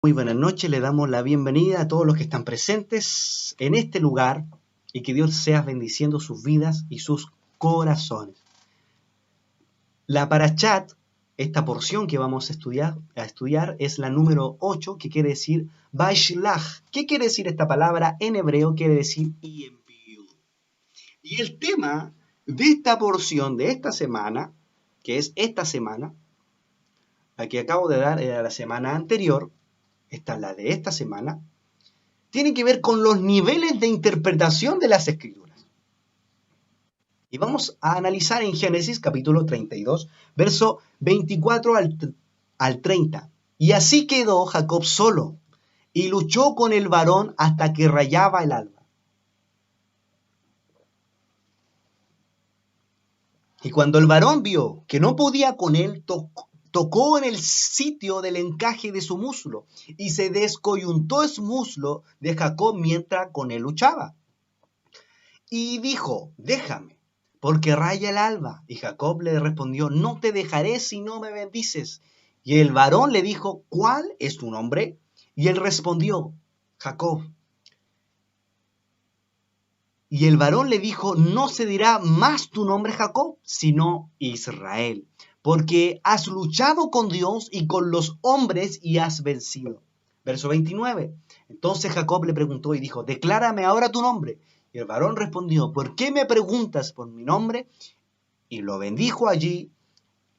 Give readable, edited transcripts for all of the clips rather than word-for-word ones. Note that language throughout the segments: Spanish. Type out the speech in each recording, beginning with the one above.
Muy buenas noches, le damos la bienvenida a todos los que están presentes en este lugar y que Dios sea bendiciendo sus vidas y sus corazones. La parashat, esta porción que vamos a estudiar es la número 8, que quiere decir Vaishlach. ¿Qué quiere decir esta palabra? En hebreo quiere decir y envío. Y el tema de esta porción de esta semana, que es esta semana, la que acabo de dar era la semana anterior, esta es la de esta semana, tiene que ver con los niveles de interpretación de las escrituras. Y vamos a analizar en Génesis capítulo 32, verso 24 al 30. Y así quedó Jacob solo y luchó con el varón hasta que rayaba el alba. Y cuando el varón vio que no podía con él, tocó en el sitio del encaje de su muslo y se descoyuntó el muslo de Jacob mientras con él luchaba. Y dijo, déjame, porque raya el alba. Y Jacob le respondió, no te dejaré si no me bendices. Y el varón le dijo, ¿cuál es tu nombre? Y él respondió, Jacob. Y el varón le dijo, no se dirá más tu nombre Jacob, sino Israel, porque has luchado con Dios y con los hombres y has vencido. Verso 29. Entonces Jacob le preguntó y dijo, declárame ahora tu nombre. Y el varón respondió, ¿por qué me preguntas por mi nombre? Y lo bendijo allí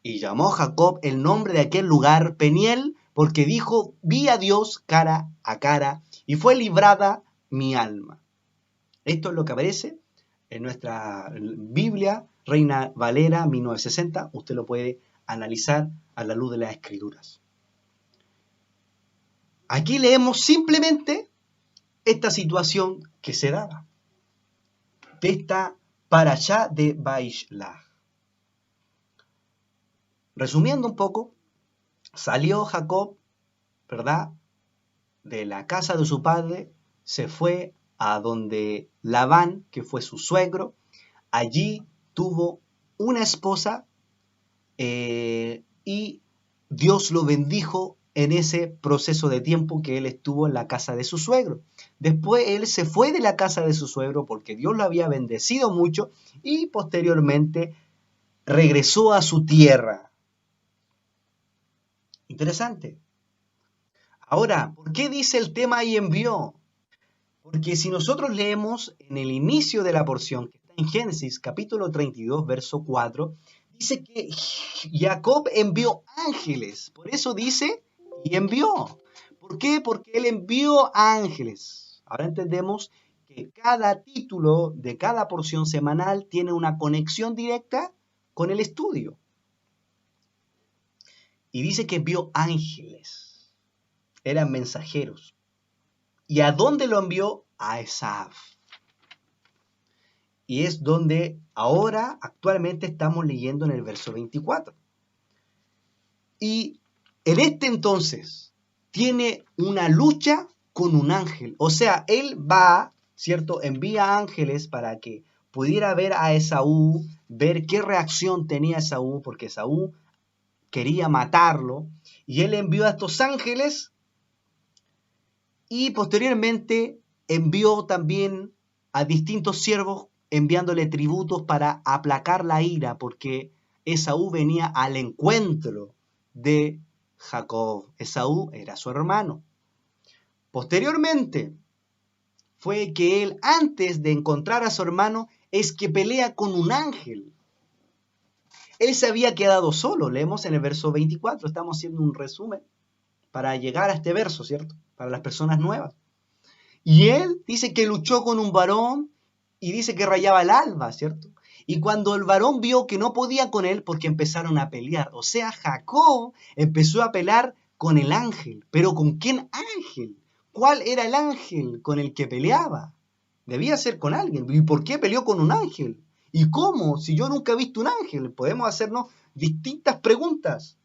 y llamó Jacob el nombre de aquel lugar Peniel, porque dijo, vi a Dios cara a cara y fue librada mi alma. Esto es lo que aparece en nuestra Biblia, Reina Valera 1960. Usted lo puede analizar a la luz de las Escrituras. Aquí leemos simplemente esta situación que se daba, de esta parashá de Vaishlach. Resumiendo un poco, salió Jacob, ¿verdad?, de la casa de su padre, se fue a donde Labán, que fue su suegro. Allí tuvo una esposa y Dios lo bendijo en ese proceso de tiempo que él estuvo en la casa de su suegro. Después él se fue de la casa de su suegro porque Dios lo había bendecido mucho y posteriormente regresó a su tierra. Interesante. Ahora, ¿por qué dice el tema y envió? Porque si nosotros leemos en el inicio de la porción, que está en Génesis capítulo 32, verso 4, dice que Jacob envió ángeles. Por eso dice, y envió. ¿Por qué? Porque él envió ángeles. Ahora entendemos que cada título de cada porción semanal tiene una conexión directa con el estudio. Y dice que envió ángeles. Eran mensajeros. ¿Y a dónde lo envió? A Esaf. Y es donde ahora actualmente estamos leyendo en el verso 24. Y en este entonces tiene una lucha con un ángel. O sea, él va, ¿cierto? Envía ángeles para que pudiera ver a Esaú, ver qué reacción tenía Esaú, porque Esaú quería matarlo. Y él envió a estos ángeles y posteriormente envió también a distintos siervos enviándole tributos para aplacar la ira, porque Esaú venía al encuentro de Jacob. Esaú era su hermano. Posteriormente fue que él, antes de encontrar a su hermano, es que pelea con un ángel. Él se había quedado solo, leemos en el verso 24, estamos haciendo un resumen para llegar a este verso, ¿cierto? Para las personas nuevas. Y él dice que luchó con un varón y dice que rayaba el alba, ¿cierto? Y cuando el varón vio que no podía con él, porque empezaron a pelear. O sea, Jacob empezó a pelear con el ángel. ¿Pero con quién ángel? ¿Cuál era el ángel con el que peleaba? Debía ser con alguien. ¿Y por qué peleó con un ángel? ¿Y cómo? Si yo nunca he visto un ángel. Podemos hacernos distintas preguntas.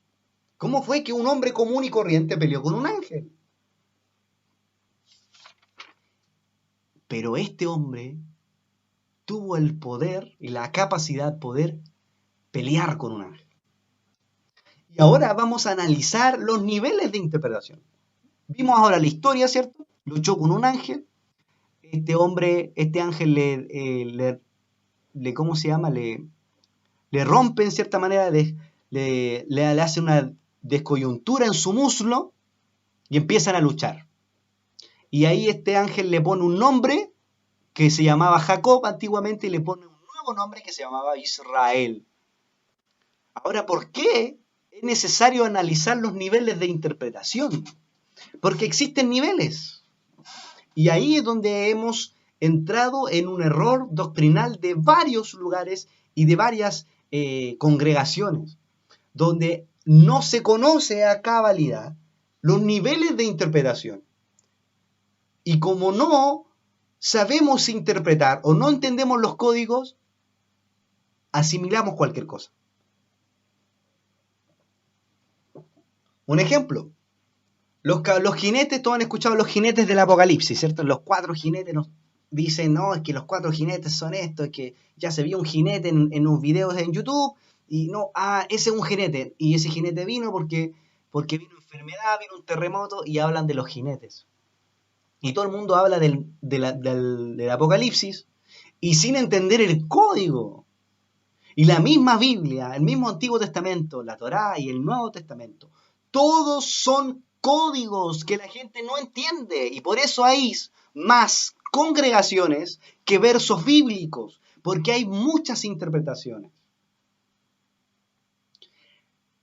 ¿Cómo fue que un hombre común y corriente peleó con un ángel? Pero este hombre tuvo el poder y la capacidad de poder pelear con un ángel. Y ahora vamos a analizar los niveles de interpretación. Vimos ahora la historia, ¿cierto? Luchó con un ángel. Este hombre, este ángel ¿cómo se llama? Le rompe en cierta manera, le hace una descoyuntura en su muslo y empiezan a luchar. Y ahí este ángel le pone un nombre que se llamaba Jacob antiguamente y le pone un nuevo nombre que se llamaba Israel. Ahora, ¿por qué es necesario analizar los niveles de interpretación? Porque existen niveles. Y ahí es donde hemos entrado en un error doctrinal de varios lugares y de varias congregaciones, donde no se conoce a cabalidad los niveles de interpretación. Y como no sabemos interpretar o no entendemos los códigos, asimilamos cualquier cosa. Un ejemplo, los jinetes, todos han escuchado los jinetes del Apocalipsis, ¿cierto? Los 4 jinetes nos dicen, no, es que los 4 jinetes son esto, es que ya se vio un jinete en unos videos en YouTube, y no, ese es un jinete, y ese jinete vino porque vino enfermedad, vino un terremoto, y hablan de los jinetes. Y todo el mundo habla del Apocalipsis, y sin entender el código. Y la misma Biblia, el mismo Antiguo Testamento, la Torá y el Nuevo Testamento, todos son códigos que la gente no entiende. Y por eso hay más congregaciones que versos bíblicos, porque hay muchas interpretaciones.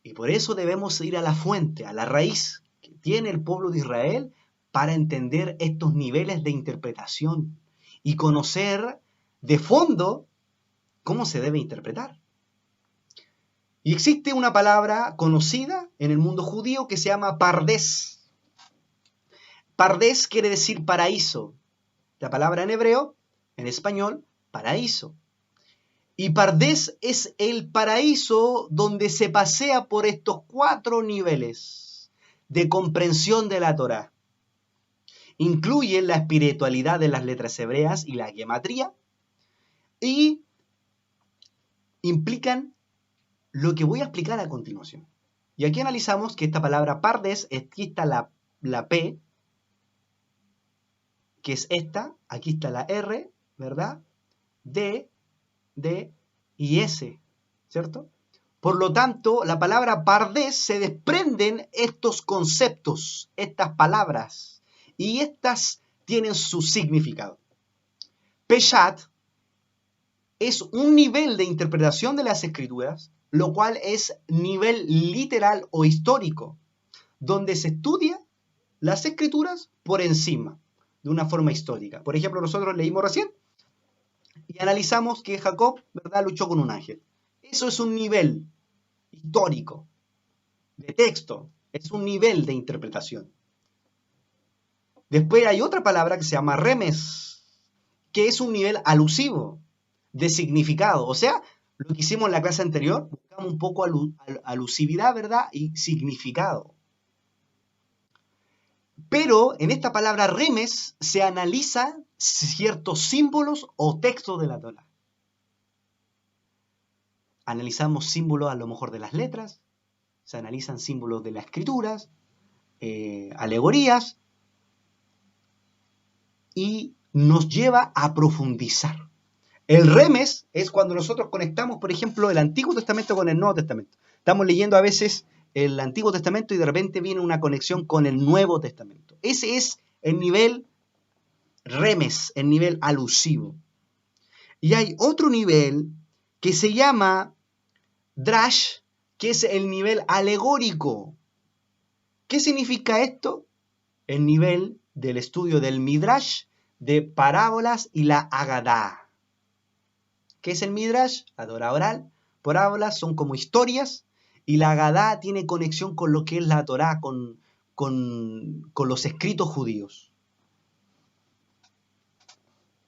Y por eso debemos ir a la fuente, a la raíz que tiene el pueblo de Israel para entender estos niveles de interpretación y conocer de fondo cómo se debe interpretar. Y existe una palabra conocida en el mundo judío que se llama pardés. Pardés quiere decir paraíso. La palabra en hebreo, en español, paraíso. Y pardés es el paraíso donde se pasea por estos 4 niveles de comprensión de la Torá. Incluyen la espiritualidad de las letras hebreas y la gematría, y implican lo que voy a explicar a continuación. Y aquí analizamos que esta palabra pardés, aquí está la P, que es esta, aquí está la R, ¿verdad? D y S, ¿cierto? Por lo tanto, la palabra pardés se desprenden estos conceptos, estas palabras, y estas tienen su significado. Peshat es un nivel de interpretación de las escrituras, lo cual es nivel literal o histórico, donde se estudia las escrituras por encima, de una forma histórica. Por ejemplo, nosotros leímos recién y analizamos que Jacob, ¿verdad?, luchó con un ángel. Eso es un nivel histórico de texto, es un nivel de interpretación. Después hay otra palabra que se llama remes, que es un nivel alusivo, de significado. O sea, lo que hicimos en la clase anterior, buscamos un poco alusividad, ¿verdad?, y significado. Pero en esta palabra remes se analiza ciertos símbolos o textos de la Torá. Analizamos símbolos a lo mejor de las letras, se analizan símbolos de las escrituras, alegorías, y nos lleva a profundizar. El remes es cuando nosotros conectamos, por ejemplo, el Antiguo Testamento con el Nuevo Testamento. Estamos leyendo a veces el Antiguo Testamento y de repente viene una conexión con el Nuevo Testamento. Ese es el nivel remes, el nivel alusivo. Y hay otro nivel que se llama drash, que es el nivel alegórico. ¿Qué significa esto? El nivel del estudio del midrash, de parábolas y la Agadá. ¿Qué es el midrash? La Torá oral. Parábolas son como historias y la Agadá tiene conexión con lo que es la Torá, con los escritos judíos.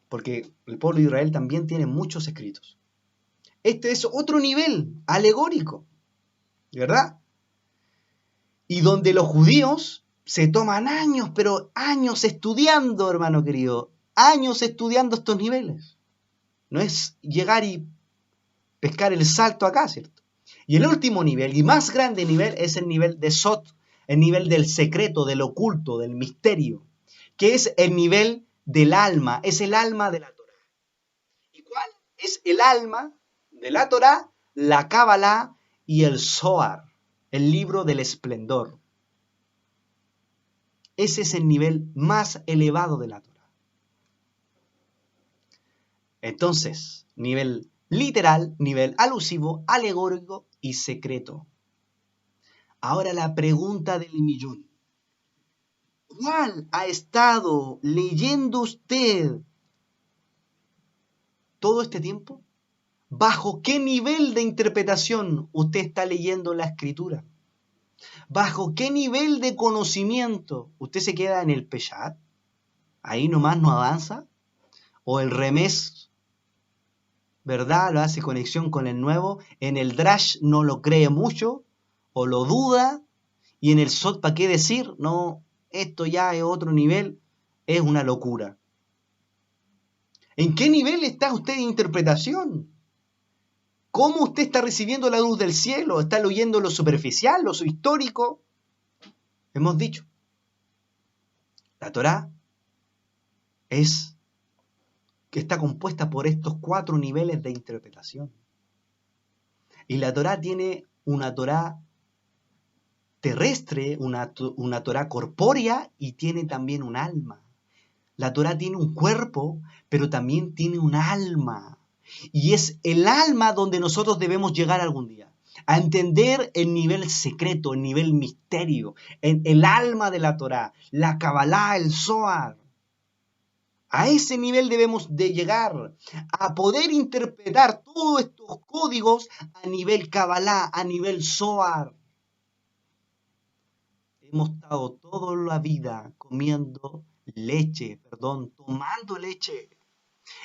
Porque el pueblo de Israel también tiene muchos escritos. Este es otro nivel alegórico, ¿verdad? Y donde los judíos se toman años, pero años estudiando, hermano querido, años estudiando estos niveles. No es llegar y pescar el salto acá, ¿cierto? Y el último nivel, y más grande nivel, es el nivel de Sot, el nivel del secreto, del oculto, del misterio, que es el nivel del alma, es el alma de la Torá. ¿Y cuál es el alma de la Torá? La Kabbalah y el Zohar, el libro del esplendor. Ese es el nivel más elevado de la Torá. Entonces, nivel literal, nivel alusivo, alegórico y secreto. Ahora la pregunta del millón. ¿Cuál ha estado leyendo usted todo este tiempo? ¿Bajo qué nivel de interpretación usted está leyendo la escritura? ¿Bajo qué nivel de conocimiento usted se queda en el Peshat? ¿Ahí nomás no avanza? ¿O el Remés, verdad, lo hace conexión con el nuevo? ¿En el Drash no lo cree mucho? ¿O lo duda? ¿Y en el Sot, para qué decir? No, esto ya es otro nivel, es una locura. ¿En qué nivel está usted de interpretación? ¿Cómo usted está recibiendo la luz del cielo? ¿Está leyendo lo superficial, lo histórico? Hemos dicho, la Torá está compuesta por estos 4 niveles de interpretación. Y la Torá tiene una Torá terrestre, una Torá corpórea y tiene también un alma. La Torá tiene un cuerpo, pero también tiene un alma. Y es el alma donde nosotros debemos llegar algún día. A entender el nivel secreto, el nivel misterio, el alma de la Torá, la Kabbalah, el Zohar. A ese nivel debemos de llegar, a poder interpretar todos estos códigos a nivel Kabbalah, a nivel Zohar. Hemos estado toda la vida tomando leche.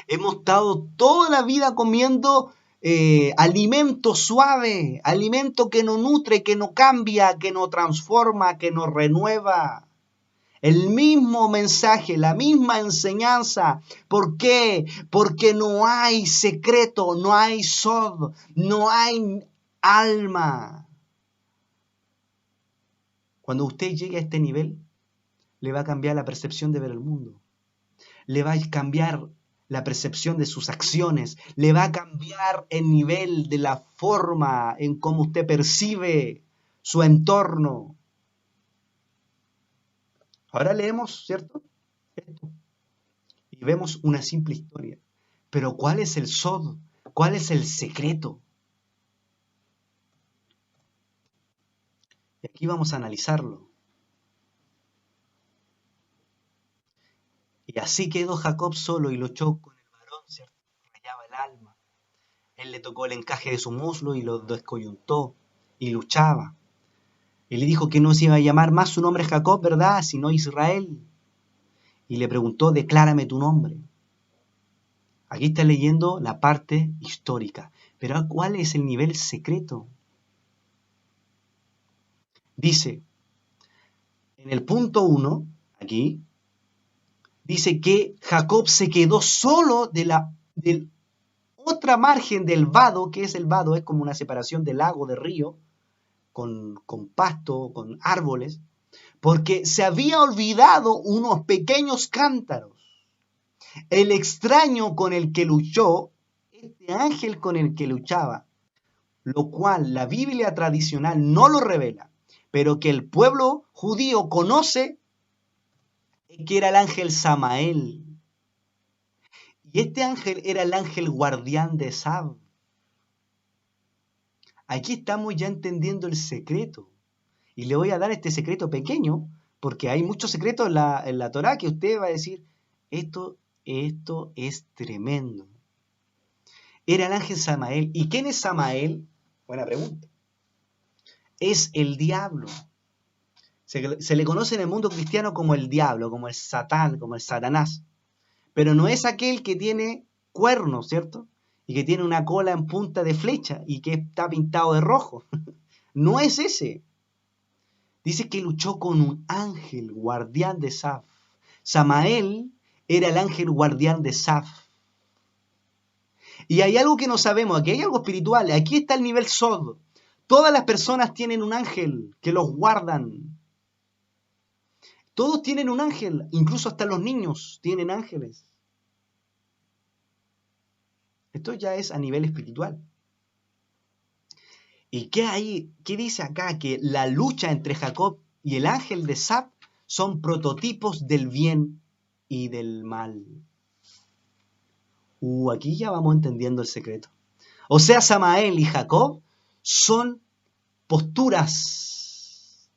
Hemos estado toda la vida comiendo alimento suave, alimento que nos nutre, que nos cambia, que nos transforma, que nos renueva. El mismo mensaje, la misma enseñanza. ¿Por qué? Porque no hay secreto, no hay sod, no hay alma. Cuando usted llegue a este nivel, le va a cambiar la percepción de ver el mundo. Le va a cambiar la percepción de sus acciones. Le va a cambiar el nivel de la forma en cómo usted percibe su entorno. Ahora leemos, ¿cierto? Esto. Y vemos una simple historia. Pero ¿cuál es el sod? ¿Cuál es el secreto? Y aquí vamos a analizarlo. Y así quedó Jacob solo y luchó con el varón, ¿cierto? Rayaba el alma. Él le tocó el encaje de su muslo y lo descoyuntó y luchaba. Y le dijo que no se iba a llamar más su nombre Jacob, ¿verdad? Sino Israel. Y le preguntó, declárame tu nombre. Aquí está leyendo la parte histórica. Pero ¿cuál es el nivel secreto? Dice, en el punto 1, aquí, dice que Jacob se quedó solo de otra margen del vado, que es el vado, es como una separación de lago, de río, con pasto, con árboles, porque se había olvidado unos pequeños cántaros. El extraño con el que luchó, este ángel con el que luchaba, lo cual la Biblia tradicional no lo revela, pero que el pueblo judío conoce, que era el ángel Samael. Y este ángel era el ángel guardián de Esab. Aquí estamos ya entendiendo el secreto. Y le voy a dar este secreto pequeño, porque hay muchos secretos en la Torá que usted va a decir, esto es tremendo. Era el ángel Samael. ¿Y quién es Samael? Buena pregunta. Es el diablo. Se le conoce en el mundo cristiano como el diablo, como el Satán, como el Satanás. Pero no es aquel que tiene cuernos, ¿cierto? Y que tiene una cola en punta de flecha y que está pintado de rojo. No es ese. Dice que luchó con un ángel guardián de Saf. Samael era el ángel guardián de Saf. Y hay algo que no sabemos, aquí hay algo espiritual, aquí está el nivel Sod. Todas las personas tienen un ángel que los guardan. Todos tienen un ángel, incluso hasta los niños tienen ángeles. Esto ya es a nivel espiritual. ¿Y qué dice acá? Que la lucha entre Jacob y el ángel de Sab son prototipos del bien y del mal. Aquí ya vamos entendiendo el secreto. O sea, Samael y Jacob son posturas,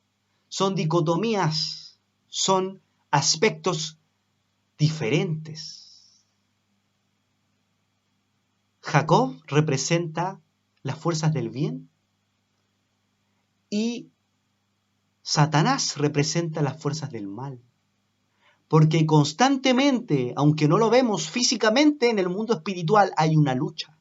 son dicotomías, son aspectos diferentes. Jacob representa las fuerzas del bien y Satanás representa las fuerzas del mal. Porque constantemente, aunque no lo vemos físicamente, en el mundo espiritual hay una lucha.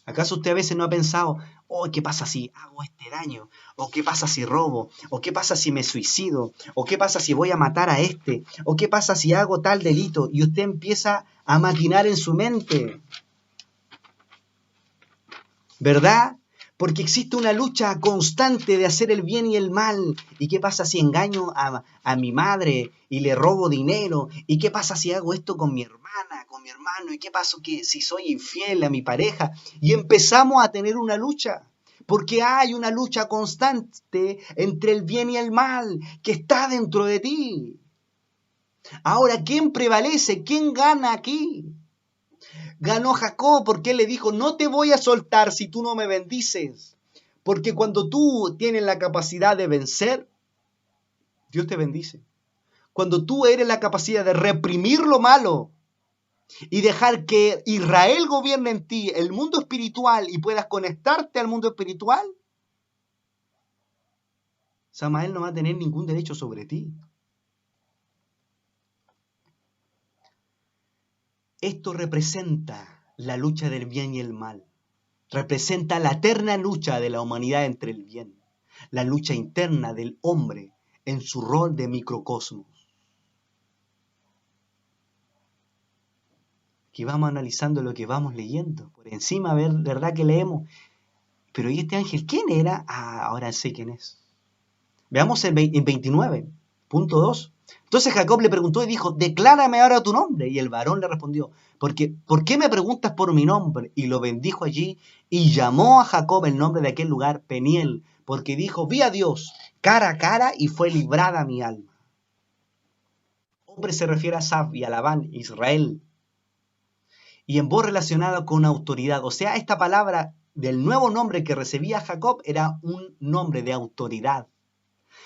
¿Acaso usted a veces no ha pensado, oh, qué pasa si hago este daño? ¿O qué pasa si robo? ¿O qué pasa si me suicido? ¿O qué pasa si voy a matar a este? ¿O qué pasa si hago tal delito? Y usted empieza a maquinar en su mente. ¿Verdad? Porque existe una lucha constante de hacer el bien y el mal. ¿Y qué pasa si engaño a mi madre y le robo dinero? ¿Y qué pasa si hago esto con mi hermana, con mi hermano? ¿Y qué pasa si soy infiel a mi pareja? Y empezamos a tener una lucha. Porque hay una lucha constante entre el bien y el mal que está dentro de ti. Ahora, ¿quién prevalece? ¿Quién gana aquí? Ganó Jacob porque él le dijo, no te voy a soltar si tú no me bendices. Porque cuando tú tienes la capacidad de vencer, Dios te bendice. Cuando tú eres la capacidad de reprimir lo malo y dejar que Israel gobierne en ti el mundo espiritual y puedas conectarte al mundo espiritual, Samael no va a tener ningún derecho sobre ti. Esto representa la lucha del bien y el mal. Representa la eterna lucha de la humanidad entre el bien, la lucha interna del hombre en su rol de microcosmos. Aquí vamos analizando lo que vamos leyendo. Por encima, a ver, verdad que leemos. Pero ¿y este ángel quién era? Ahora sé quién es. Veamos en 29.2. Entonces Jacob le preguntó y dijo, declárame ahora tu nombre. Y el varón le respondió, ¿por qué me preguntas por mi nombre? Y lo bendijo allí y llamó a Jacob el nombre de aquel lugar Peniel, porque dijo, vi a Dios cara a cara y fue librada mi alma. Hombre se refiere a Sab y a Labán, Israel. Y en voz relacionada con autoridad. O sea, esta palabra del nuevo nombre que recibía Jacob era un nombre de autoridad.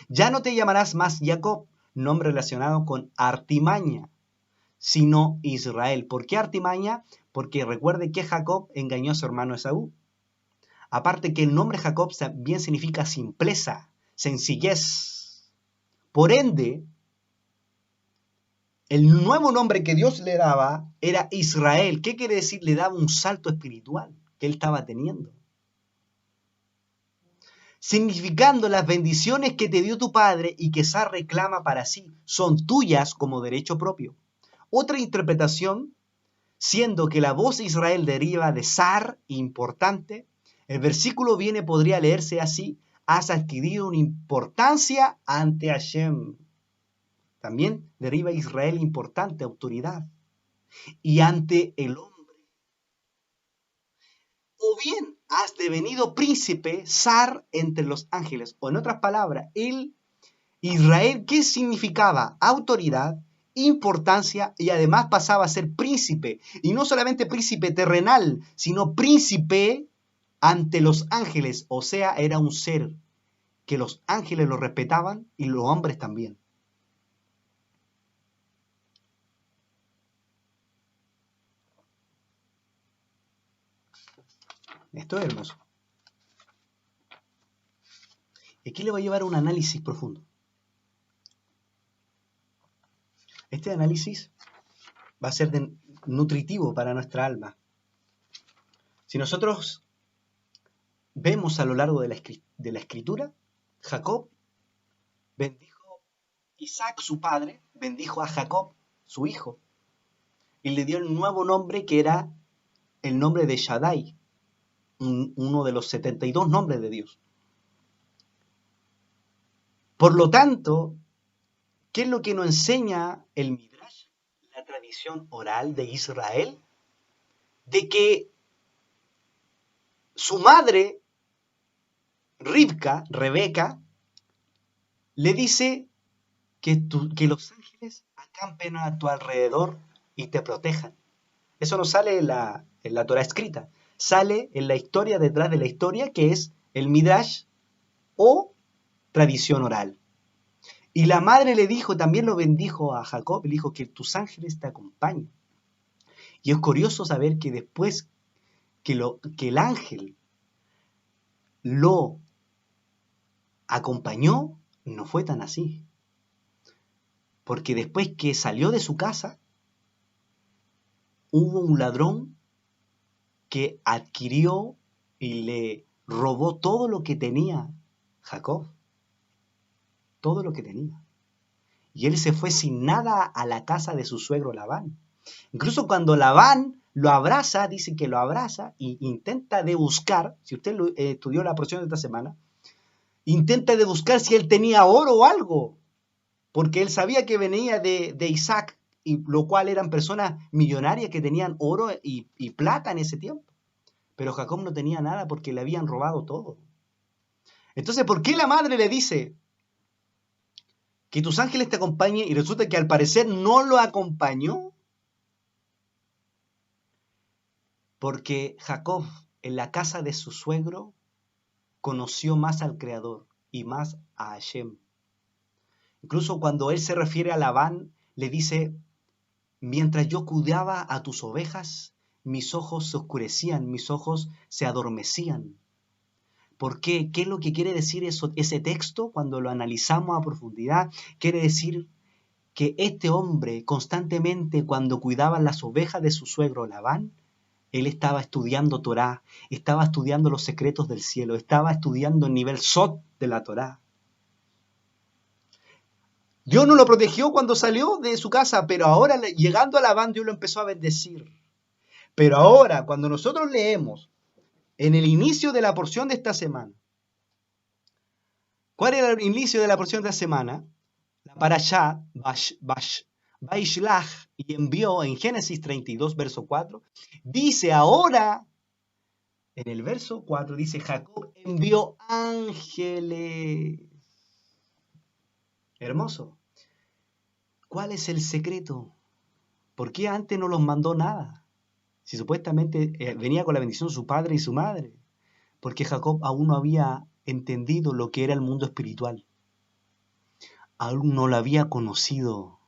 Ya no te llamarás más Jacob, nombre relacionado con artimaña, sino Israel. ¿Por qué artimaña? Porque recuerde que Jacob engañó a su hermano Esaú. Aparte que el nombre Jacob bien significa simpleza, sencillez. Por ende, el nuevo nombre que Dios le daba era Israel. ¿Qué quiere decir? Le daba un salto espiritual que él estaba teniendo. Significando las bendiciones que te dio tu padre y que Sar reclama para sí, son tuyas como derecho propio. Otra interpretación, siendo que la voz de Israel deriva de Sar, importante, el versículo podría leerse así, has adquirido una importancia ante Hashem. También deriva Israel importante, autoridad, y ante el hombre. O bien has devenido príncipe, zar entre los ángeles. O en otras palabras, Israel, ¿qué significaba? Autoridad, importancia y además pasaba a ser príncipe. Y no solamente príncipe terrenal, sino príncipe ante los ángeles. O sea, era un ser que los ángeles lo respetaban y los hombres también. Esto es hermoso. Y aquí le voy a llevar a un análisis profundo. Este análisis va a ser nutritivo para nuestra alma. Si nosotros vemos a lo largo de la escritura, Jacob bendijo, Isaac su padre, bendijo a Jacob, su hijo, y le dio el nuevo nombre que era el nombre de Shaddai, uno de los 72 nombres de Dios. Por lo tanto, ¿Qué es lo que nos enseña el Midrash, la tradición oral de Israel? De que su madre, Rebeca, le dice que los ángeles acampen a tu alrededor y te protejan. Eso no sale en la Torah escrita, sale en la historia detrás de la historia, que es el Midrash o tradición oral. Y la madre le dijo, también lo bendijo a Jacob, le dijo que tus ángeles te acompañen. Y es curioso saber que después que el ángel lo acompañó, no fue tan así. Porque después que salió de su casa, hubo un ladrón que adquirió y le robó todo lo que tenía Jacob. Todo lo que tenía. Y él se fue sin nada a la casa de su suegro Labán. Incluso cuando Labán lo abraza, dice que lo abraza e intenta de buscar, si usted estudió la porción de esta semana, intenta de buscar si él tenía oro o algo, porque él sabía que venía de Isaac, y lo cual eran personas millonarias que tenían oro y plata en ese tiempo. Pero Jacob no tenía nada porque le habían robado todo. Entonces, ¿por qué la madre le dice que tus ángeles te acompañen y resulta que al parecer no lo acompañó? Porque Jacob en la casa de su suegro conoció más al Creador y más a Hashem. Incluso cuando él se refiere a Labán, le dice, mientras yo cuidaba a tus ovejas, mis ojos se oscurecían, mis ojos se adormecían. ¿Por qué? ¿Qué es lo que quiere decir ese texto cuando lo analizamos a profundidad? Quiere decir que este hombre constantemente cuando cuidaba las ovejas de su suegro Labán, él estaba estudiando Torá, estaba estudiando los secretos del cielo, estaba estudiando el nivel Sot de la Torá. Dios no lo protegió cuando salió de su casa, pero ahora llegando a Labán Dios lo empezó a bendecir. Pero ahora, cuando nosotros leemos en el inicio de la porción de esta semana, ¿cuál era el inicio de la porción de la semana? La parashá, Vaishlach, y envió en Génesis 32, verso 4, dice ahora, en el verso 4, dice Jacob envió ángeles. Hermoso. ¿Cuál es el secreto? ¿Por qué antes no los mandó nada? Si supuestamente venía con la bendición de su padre y su madre. Porque Jacob aún no había entendido lo que era el mundo espiritual. Aún no lo había conocido.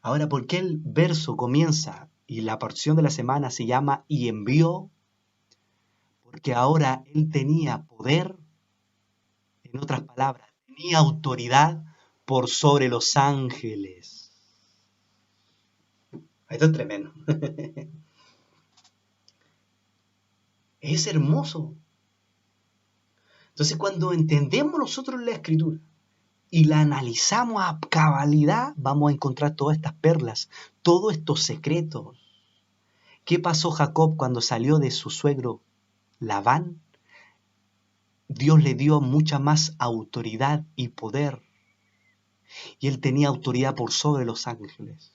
Ahora, ¿por qué el verso comienza y la porción de la semana se llama y envió? Porque ahora él tenía poder, en otras palabras, tenía autoridad por sobre los ángeles. Esto es tremendo. Es hermoso. Entonces, cuando entendemos nosotros la escritura y la analizamos a cabalidad, vamos a encontrar todas estas perlas, todos estos secretos. ¿Qué pasó Jacob cuando salió de su suegro Labán? Dios le dio mucha más autoridad y poder. Y él tenía autoridad por sobre los ángeles.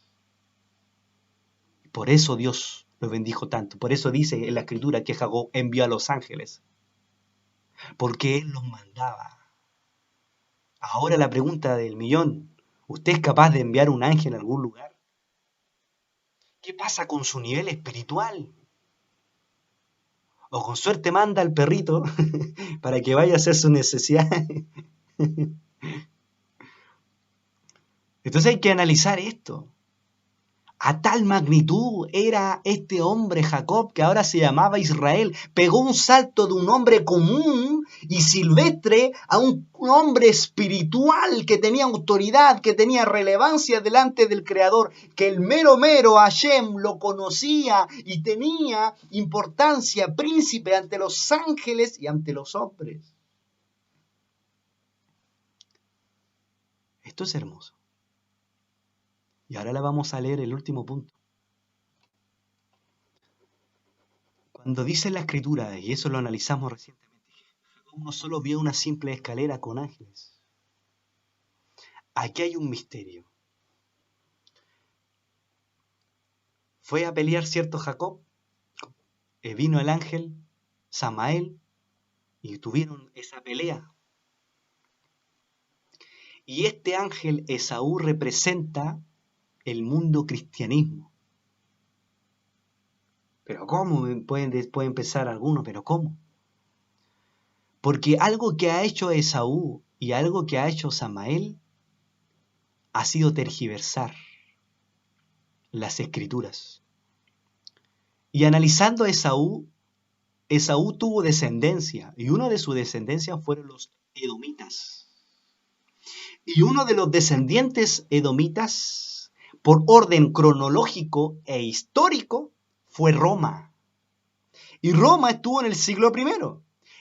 Por eso Dios lo bendijo tanto. Por eso dice en la escritura que Jacob envió a los ángeles. Porque él los mandaba. Ahora la pregunta del millón. ¿Usted es capaz de enviar un ángel a algún lugar? ¿Qué pasa con su nivel espiritual? O con suerte manda al perrito para que vaya a hacer sus necesidades. Entonces hay que analizar esto. A tal magnitud era este hombre Jacob, que ahora se llamaba Israel. Pegó un salto de un hombre común y silvestre a un hombre espiritual que tenía autoridad, que tenía relevancia delante del Creador, que el mero Hashem lo conocía y tenía importancia, príncipe ante los ángeles y ante los hombres. Esto es hermoso. Y ahora le vamos a leer el último punto. Cuando dice la escritura, y eso lo analizamos recientemente, Jacob no solo vio una simple escalera con ángeles. aquí hay un misterio. Fue a pelear cierto Jacob, vino el ángel Samael y tuvieron esa pelea. Y este ángel Esaú representa el mundo cristianismo. Pero ¿cómo? Pueden pensar algunos, pero ¿cómo? Porque algo que ha hecho Esaú y algo que ha hecho Samael ha sido tergiversar las escrituras. Y analizando a Esaú, Esaú tuvo descendencia, y uno de sus descendencias fueron los edomitas. Y uno de los descendientes edomitas, por orden cronológico e histórico, fue Roma. Y Roma estuvo en el siglo I.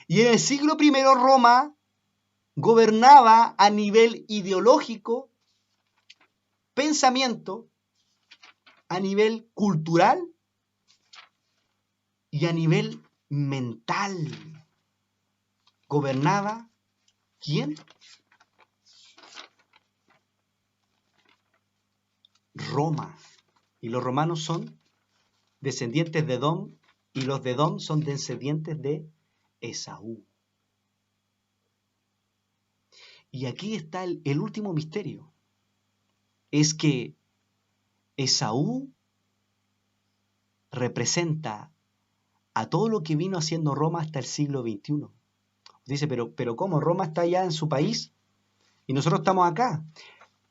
Y en el siglo I Roma gobernaba a nivel ideológico, pensamiento, a nivel cultural y a nivel mental. ¿Gobernaba quién? Roma. Y los romanos son descendientes de Edom, y los de Edom son descendientes de Esaú. Y aquí está el último misterio. Es que Esaú representa a todo lo que vino haciendo Roma hasta el siglo XXI. Dice, pero ¿cómo? Roma está allá en su país y nosotros estamos acá.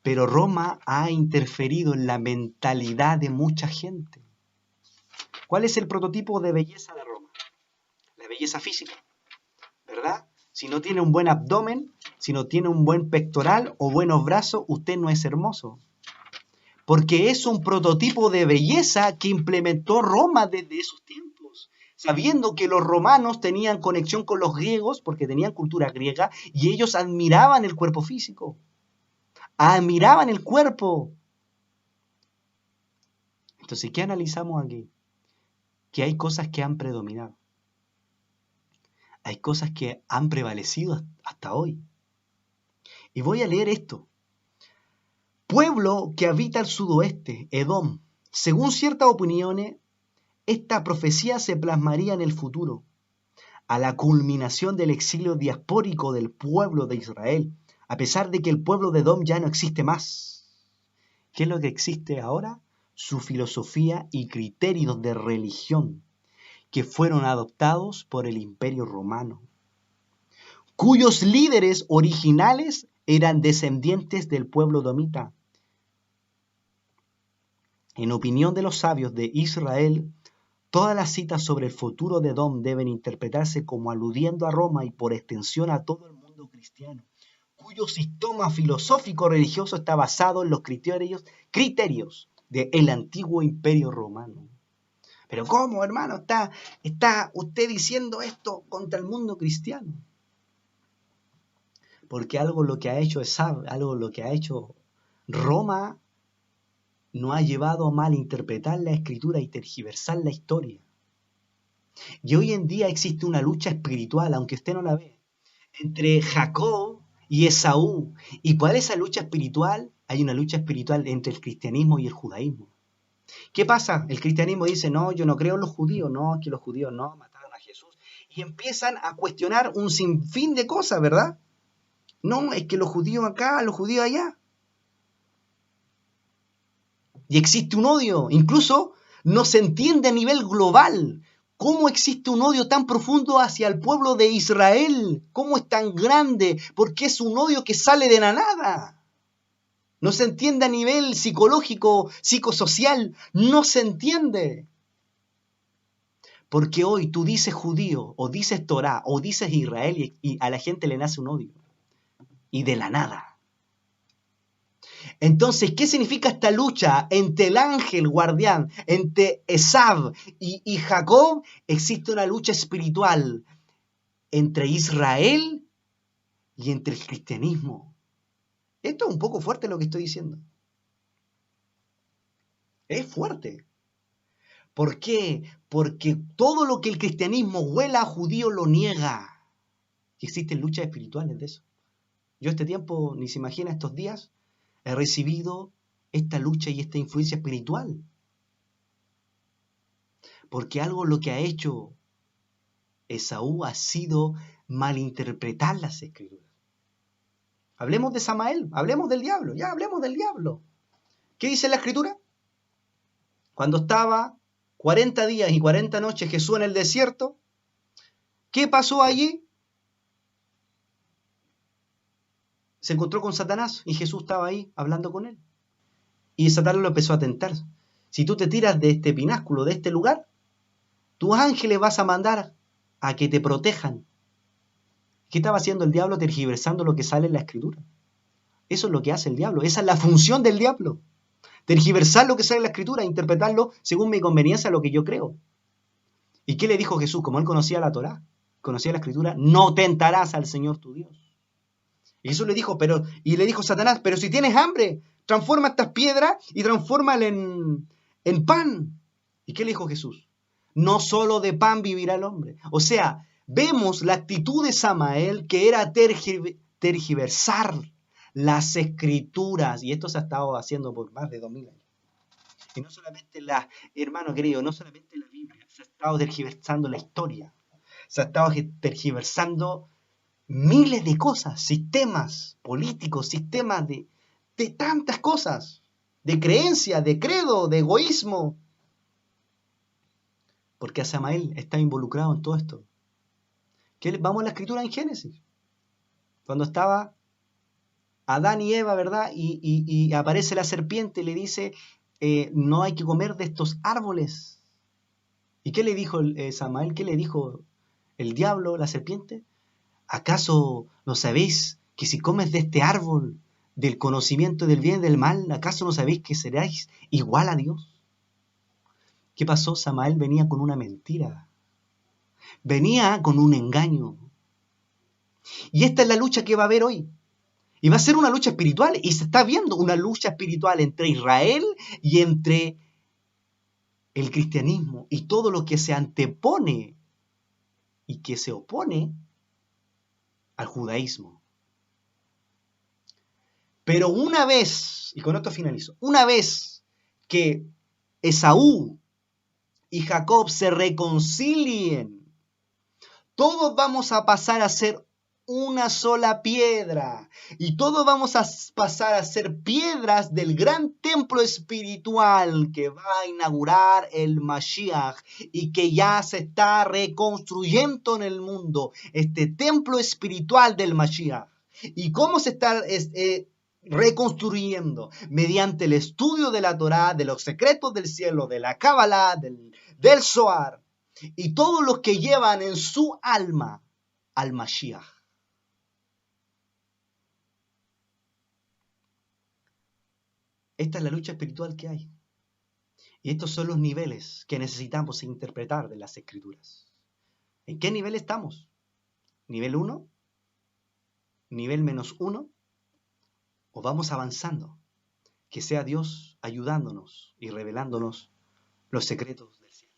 Pero Roma ha interferido en la mentalidad de mucha gente. ¿Cuál es el prototipo de belleza de Roma? La belleza física, ¿verdad? Si no tiene un buen abdomen, si no tiene un buen pectoral o buenos brazos, usted no es hermoso. Porque es un prototipo de belleza que implementó Roma desde esos tiempos, sabiendo que los romanos tenían conexión con los griegos, porque tenían cultura griega, y ellos admiraban el cuerpo físico, admiraban el cuerpo. Entonces, ¿qué analizamos aquí? Que hay cosas que han predominado. Hay cosas que han prevalecido hasta hoy. Y voy a leer esto. Pueblo que habita al sudoeste, Edom. Según ciertas opiniones, esta profecía se plasmaría en el futuro, a la culminación del exilio diaspórico del pueblo de Israel, a pesar de que el pueblo de Edom ya no existe más. ¿Qué es lo que existe ahora? Su filosofía y criterios de religión, que fueron adoptados por el Imperio Romano, cuyos líderes originales eran descendientes del pueblo edomita. En opinión de los sabios de Israel, todas las citas sobre el futuro de Edom deben interpretarse como aludiendo a Roma y por extensión a todo el mundo cristiano, cuyo sistema filosófico religioso está basado en los criterios del antiguo Imperio Romano. Pero ¿cómo, hermano? ¿Está usted diciendo esto contra el mundo cristiano? Porque algo lo que ha hecho algo lo que ha hecho Roma nos ha llevado a malinterpretar la escritura y tergiversar la historia. Y hoy en día existe una lucha espiritual, aunque usted no la ve, entre Jacob y Esaú. ¿Y cuál es esa lucha espiritual? Hay una lucha espiritual entre el cristianismo y el judaísmo. ¿Qué pasa? El cristianismo dice, no, yo no creo en los judíos, no, que los judíos no, mataron a Jesús. Y empiezan a cuestionar un sinfín de cosas, ¿verdad? No, es que los judíos acá, los judíos allá. Y existe un odio, incluso no se entiende a nivel global. ¿Cómo existe un odio tan profundo hacia el pueblo de Israel? ¿Cómo es tan grande? Porque es un odio que sale de la nada. No se entiende a nivel psicológico, psicosocial. No se entiende. Porque hoy tú dices judío, o dices Torá, o dices Israel, y a la gente le nace un odio. Y de la nada. Entonces, ¿qué significa esta lucha entre el ángel guardián, entre Esaú y Jacob? Existe una lucha espiritual entre Israel y entre el cristianismo. Esto es un poco fuerte lo que estoy diciendo. Es fuerte. ¿Por qué? Porque todo lo que el cristianismo huela a judío lo niega. Y existen luchas espirituales de eso. Yo este tiempo, ni se imagina estos días, he recibido esta lucha y esta influencia espiritual. Porque algo lo que ha hecho Esaú ha sido malinterpretar las Escrituras. Hablemos de Samael, hablemos del diablo, ya hablemos del diablo. ¿Qué dice la Escritura? Cuando estaba 40 días y 40 noches Jesús en el desierto, ¿qué pasó allí? Se encontró con Satanás y Jesús estaba ahí hablando con él. Y Satanás lo empezó a tentar. Si tú te tiras de este pináculo, de este lugar, tus ángeles vas a mandar a que te protejan. ¿Qué estaba haciendo el diablo? Tergiversando lo que sale en la Escritura. Eso es lo que hace el diablo. Esa es la función del diablo. Tergiversar lo que sale en la Escritura, interpretarlo según mi conveniencia, lo que yo creo. ¿Y qué le dijo Jesús? Como él conocía la Torá, conocía la Escritura, no tentarás al Señor tu Dios. Y Jesús le dijo, y le dijo Satanás, pero si tienes hambre, transforma estas piedras y transfórmala en pan. ¿Y qué le dijo Jesús? No solo de pan vivirá el hombre. O sea, vemos la actitud de Samael, que era tergiversar las Escrituras. Y esto se ha estado haciendo por más de 2000 años. Y no solamente hermano querido, no solamente la Biblia, se ha estado tergiversando la historia. Se ha estado tergiversando miles de cosas, sistemas políticos, sistemas de tantas cosas, de creencia, de credo, de egoísmo. Porque a Samael está involucrado en todo esto. Vamos a la Escritura en Génesis. Cuando estaba Adán y Eva, ¿verdad? Y aparece la serpiente y le dice, no hay que comer de estos árboles. ¿Y qué le dijo Samael? ¿Qué le dijo el diablo, la serpiente? ¿Acaso no sabéis que si comes de este árbol, del conocimiento del bien y del mal, acaso no sabéis que seréis igual a Dios? ¿Qué pasó? Samael venía con una mentira. Venía con un engaño. Y esta es la lucha que va a haber hoy. Y va a ser una lucha espiritual. Y se está viendo una lucha espiritual entre Israel y entre el cristianismo. Y todo lo que se antepone y que se opone al judaísmo. Pero una vez, y con esto finalizo, una vez que Esaú y Jacob se reconcilien, todos vamos a pasar a ser una sola piedra. Y todos vamos a pasar a ser piedras del gran templo espiritual que va a inaugurar el Mashiach y que ya se está reconstruyendo en el mundo. Este templo espiritual del Mashiach. ¿Y cómo se está reconstruyendo? Mediante el estudio de la Torá, de los secretos del cielo, de la Kabbalah, del Zohar. Y todos los que llevan en su alma al Mashiach. Esta es la lucha espiritual que hay. Y estos son los niveles que necesitamos interpretar de las Escrituras. ¿En qué nivel estamos? ¿Nivel 1? ¿Nivel -1? ¿O vamos avanzando? Que sea Dios ayudándonos y revelándonos los secretos del cielo.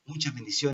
Muchas bendiciones.